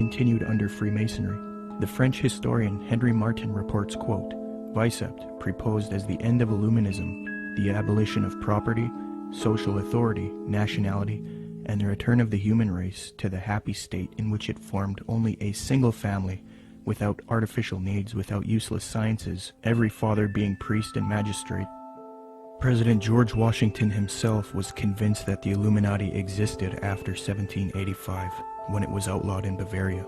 continued under Freemasonry. The French historian Henry Martin reports, quote, Vicept proposed as the end of Illuminism the abolition of property, social authority, nationality, and the return of the human race to the happy state in which it formed only a single family, without artificial needs, without useless sciences, every father being priest and magistrate. President George Washington himself was convinced that the Illuminati existed after 1785, when it was outlawed in Bavaria.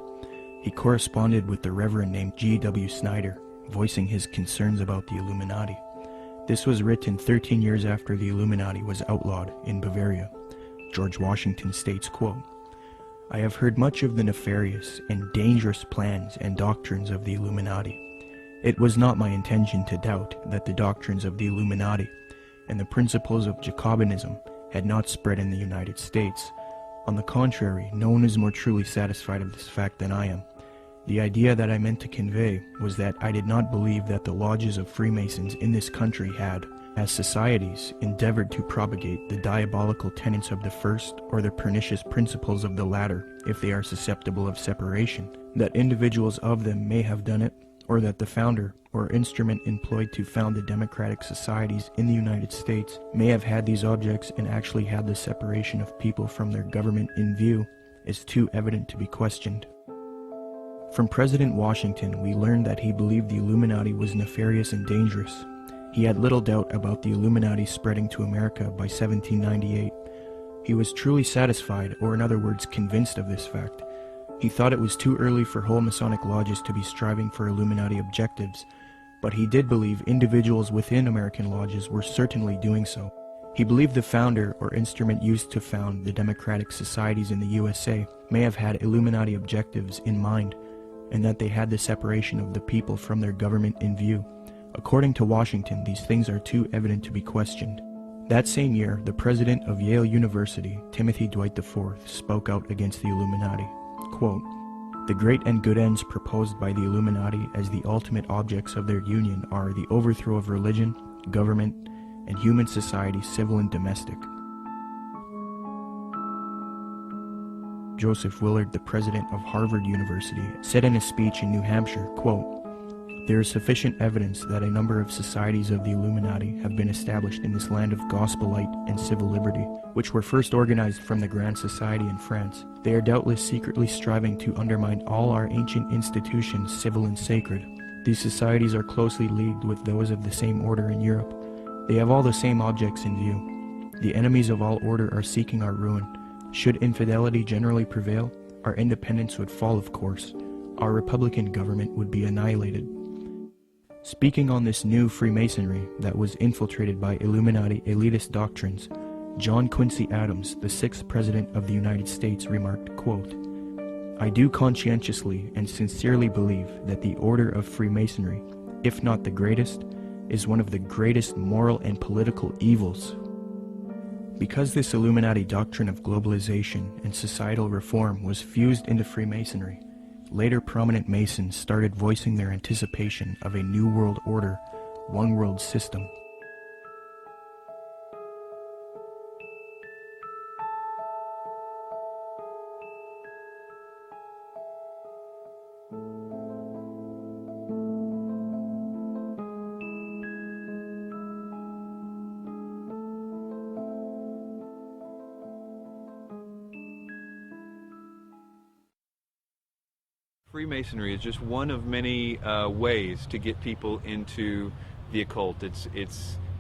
He corresponded with the Reverend named G.W. Snyder, voicing his concerns about the Illuminati. This was written 13 years after the Illuminati was outlawed in Bavaria. George Washington states, quote, I have heard much of the nefarious and dangerous plans and doctrines of the Illuminati. It was not my intention to doubt that the doctrines of the Illuminati and the principles of Jacobinism had not spread in the United States. On the contrary, no one is more truly satisfied of this fact than I am. The idea that I meant to convey was that I did not believe that the lodges of Freemasons in this country had, as societies, endeavored to propagate the diabolical tenets of the first or the pernicious principles of the latter, if they are susceptible of separation, that individuals of them may have done it, or that the founder or instrument employed to found the democratic societies in the United States may have had these objects and actually had the separation of people from their government in view, is too evident to be questioned. From President Washington, we learned that he believed the Illuminati was nefarious and dangerous. He had little doubt about the Illuminati spreading to America by 1798. He was truly satisfied, or in other words, convinced of this fact. He thought it was too early for whole Masonic lodges to be striving for Illuminati objectives, but he did believe individuals within American lodges were certainly doing so. He believed the founder or instrument used to found the democratic societies in the USA may have had Illuminati objectives in mind, and that they had the separation of the people from their government in view. According to Washington, these things are too evident to be questioned. That same year, the president of Yale University, Timothy Dwight IV, spoke out against the Illuminati. Quote, the great and good ends proposed by the Illuminati as the ultimate objects of their union are the overthrow of religion, government, and human society, civil and domestic. Joseph Willard, the president of Harvard University, said in a speech in New Hampshire, quote, there is sufficient evidence that a number of societies of the Illuminati have been established in this land of gospel light and civil liberty, which were first organized from the Grand Society in France. They are doubtless secretly striving to undermine all our ancient institutions, civil and sacred. These societies are closely leagued with those of the same order in Europe. They have all the same objects in view. The enemies of all order are seeking our ruin. Should infidelity generally prevail, our independence would fall, of course. Our republican government would be annihilated. Speaking on this new Freemasonry that was infiltrated by Illuminati elitist doctrines, John Quincy Adams, the 6th President of the United States, remarked, quote, I do conscientiously and sincerely believe that the order of Freemasonry, if not the greatest, is one of the greatest moral and political evils. Because this Illuminati doctrine of globalization and societal reform was fused into Freemasonry, later prominent Masons started voicing their anticipation of a new world order, one world system. Freemasonry is just one of many ways to get people into the occult.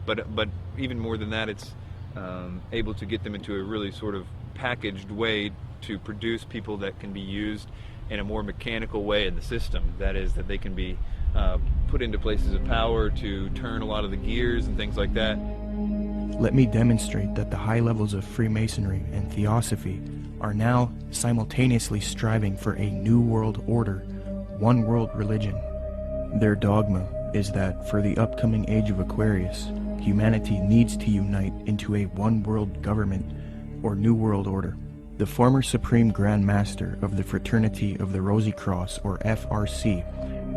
But even more than that, it's able to get them into a really sort of packaged way to produce people that can be used in a more mechanical way in the system. That is, that they can be put into places of power to turn a lot of the gears and things like that. Let me demonstrate that the high levels of Freemasonry and Theosophy are now simultaneously striving for a new world order, one world religion. Their dogma is that for the upcoming age of Aquarius, humanity needs to unite into a one world government or new world order. The former Supreme Grand Master of the Fraternity of the Rosy Cross, or FRC,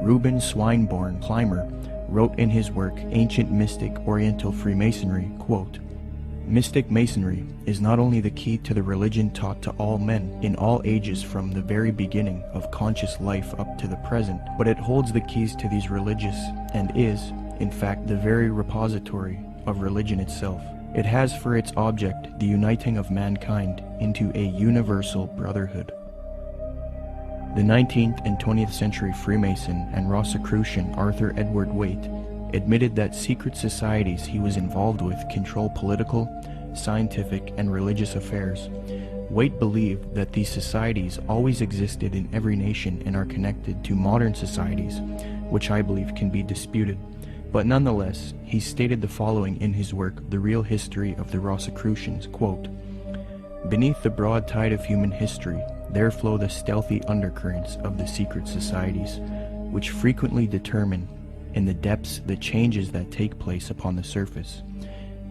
Reuben Swinburne Clymer, wrote in his work Ancient Mystic Oriental Freemasonry, quote, Mystic Masonry is not only the key to the religion taught to all men in all ages from the very beginning of conscious life up to the present, but it holds the keys to these religious and is, in fact, the very repository of religion itself. It has for its object the uniting of mankind into a universal brotherhood. The 19th and 20th century Freemason and Rosicrucian Arthur Edward Waite admitted that secret societies he was involved with control political, scientific, and religious affairs. Waite believed that these societies always existed in every nation and are connected to modern societies, which I believe can be disputed. But nonetheless, he stated the following in his work, The Real History of the Rosicrucians, quote, "Beneath the broad tide of human history, there flow the stealthy undercurrents of the secret societies, which frequently determine in the depths the changes that take place upon the surface.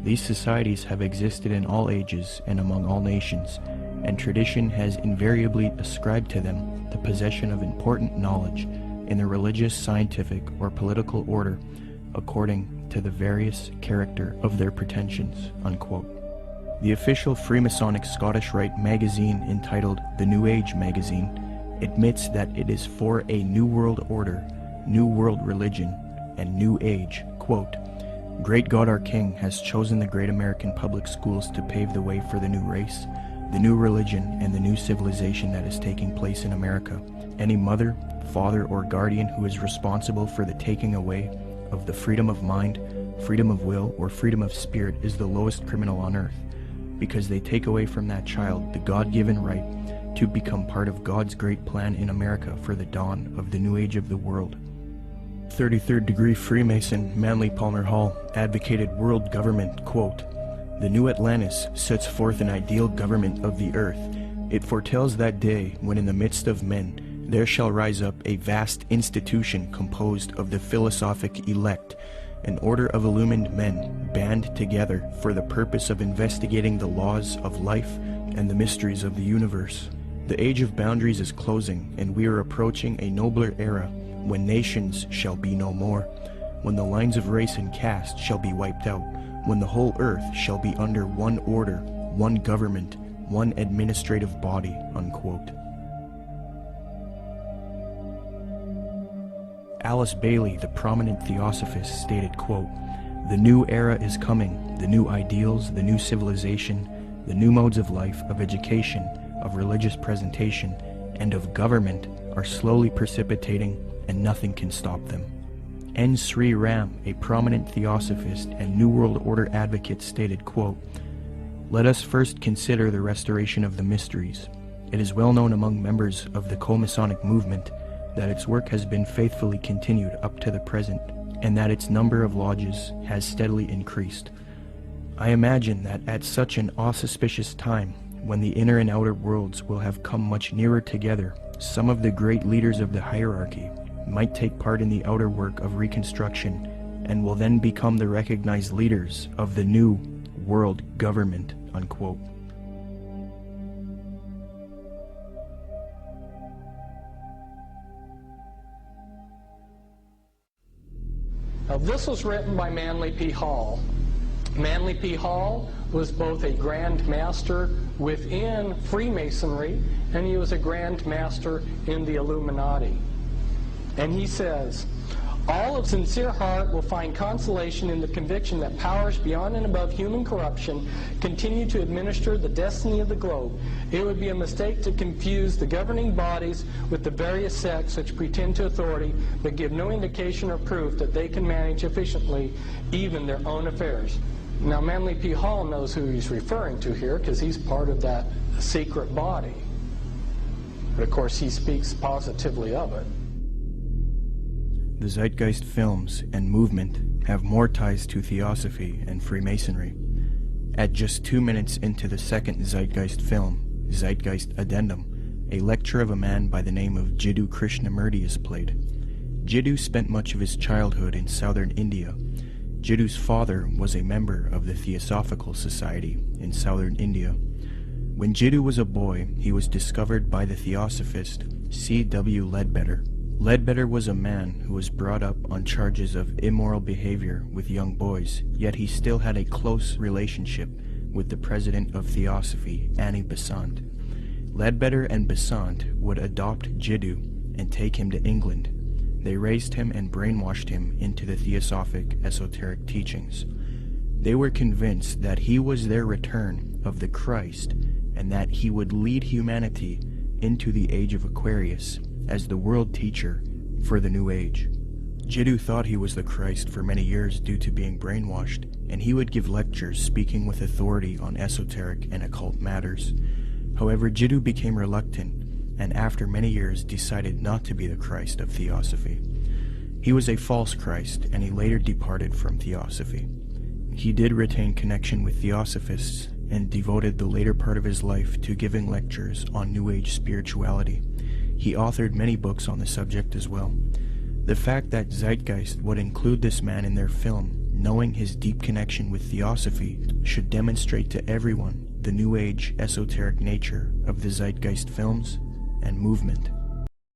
These societies have existed in all ages and among all nations, and tradition has invariably ascribed to them the possession of important knowledge in the religious, scientific, or political order according to the various character of their pretensions," unquote. The official Freemasonic Scottish Rite magazine, entitled The New Age magazine, admits that it is for a new world order, new world religion, and new age. Quote, "Great God our King has chosen the great American public schools to pave the way for the new race, the new religion, and the new civilization that is taking place in America. Any mother, father, or guardian who is responsible for the taking away of the freedom of mind, freedom of will, or freedom of spirit is the lowest criminal on earth, because they take away from that child the God-given right to become part of God's great plan in America for the dawn of the new age of the world." 33rd degree Freemason Manly Palmer Hall advocated world government, quote, "The new Atlantis sets forth an ideal government of the earth. It foretells that day when in the midst of men there shall rise up a vast institution composed of the philosophic elect, an order of illumined men band together for the purpose of investigating the laws of life and the mysteries of the universe. The age of boundaries is closing, and we are approaching a nobler era when nations shall be no more, when the lines of race and caste shall be wiped out, when the whole earth shall be under one order, one government, one administrative body," unquote. Alice Bailey, the prominent theosophist, stated, quote, "The new era is coming. The new ideals, the new civilization, the new modes of life, of education, of religious presentation, and of government are slowly precipitating, and nothing can stop them." N. Sri Ram, a prominent theosophist and New World Order advocate, stated, quote, "Let us first consider the restoration of the mysteries. It is well known among members of the co-Masonic movement that its work has been faithfully continued up to the present, and that its number of lodges has steadily increased. I imagine that at such an auspicious time, when the inner and outer worlds will have come much nearer together, some of the great leaders of the hierarchy might take part in the outer work of reconstruction, and will then become the recognized leaders of the new world government," unquote. Now, this was written by Manly P. Hall. Manly P. Hall was both a Grand Master within Freemasonry, and he was a Grand Master in the Illuminati. And he says, "All of sincere heart will find consolation in the conviction that powers beyond and above human corruption continue to administer the destiny of the globe. It would be a mistake to confuse the governing bodies with the various sects which pretend to authority but give no indication or proof that they can manage efficiently even their own affairs." Now, Manly P. Hall knows who he's referring to here because he's part of that secret body. But of course, he speaks positively of it. The Zeitgeist films and movement have more ties to Theosophy and Freemasonry. At just 2 minutes into the second Zeitgeist film, Zeitgeist Addendum, a lecture of a man by the name of Jiddu Krishnamurti is played. Jiddu spent much of his childhood in southern India. Jiddu's father was a member of the Theosophical Society in southern India. When Jiddu was a boy, he was discovered by the Theosophist C.W. Ledbetter. Ledbetter was a man who was brought up on charges of immoral behavior with young boys, yet he still had a close relationship with the president of Theosophy, Annie Besant. Ledbetter and Besant would adopt Jiddu and take him to England. They raised him and brainwashed him into the Theosophic esoteric teachings. They were convinced that he was their return of the Christ and that he would lead humanity into the age of Aquarius as the world teacher for the New Age. Jiddu thought he was the Christ for many years due to being brainwashed, and he would give lectures speaking with authority on esoteric and occult matters. However, Jiddu became reluctant, and after many years decided not to be the Christ of Theosophy. He was a false Christ, and he later departed from Theosophy. He did retain connection with Theosophists, and devoted the later part of his life to giving lectures on New Age spirituality. He authored many books on the subject as well. The fact that Zeitgeist would include this man in their film, knowing his deep connection with Theosophy, should demonstrate to everyone the New Age esoteric nature of the Zeitgeist films and movement.